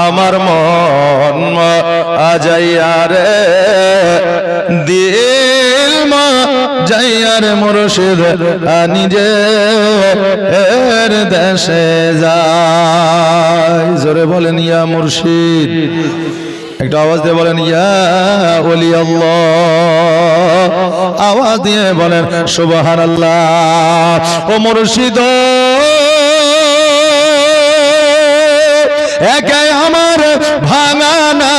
আমার মন আজাইয়া রে দিল মা যাইয়া রে মুর্শিদ নিজের দেশে যায়। জোরে বলেন ইয়া মুর্শিদ, একটা আওয়াজ দিয়ে বলেন ইয়া ওলি আল্লাহ, আওয়াজ দিয়ে বলেন সুবহানাল্লাহ। ও মুর্শিদ একে আমার ভাঙানা,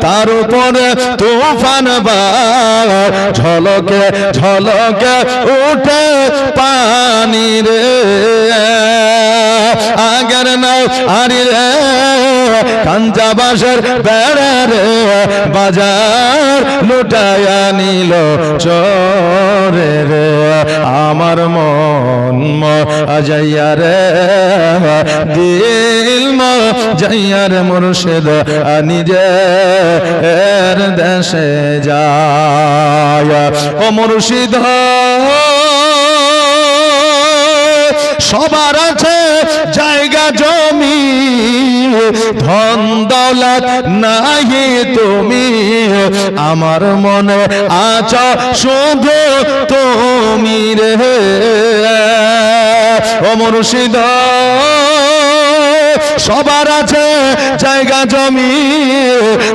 তার উপরে তুফান ঝলকে ঝলকে উঠে পানি রে, আগের নাও আরি রে কাঞ্চা বাঁশের বেড়া রে, বাজার লুটাইয়া নিল চোরে রে। আমার মন আজাইয়া রে দিল মা যাইয়া রে মুর্শিদ নিজের দেশে যায়। ও মুর্শিদ সবার আছে জায়গা জমি, ধন দৌলত নাহি তুমি, আমার মনে আছো শুধু তুমি রে। ও মুর্শিদ সবার আছে জায়গা জমি,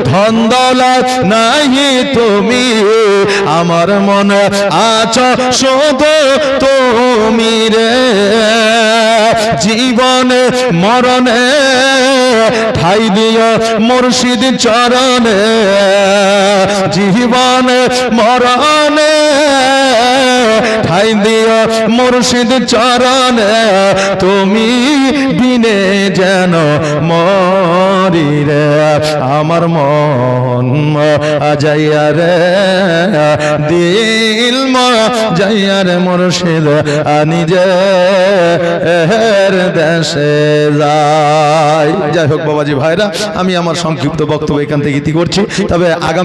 ধন দৌলত নাহি তুমি, আমার মনে আছো শুধু তুমি রে। জীবনে মরণে ঠাই দিও মুর্শিদ চরণে, জীবনে মরণে ঠাই দিও মুর্শিদ চরণে, তুমি বিনে যেন মরি রে। আমার মন যাইয়া রে দিল যাইয়া রে মুর্শিদ নিজের দেশে যায়। যাই হোক বাবাজি ভাইরা, আমি আমার সংক্ষিপ্ত বক্তব্য এখান থেকে ইতি করছি। তবে আগামী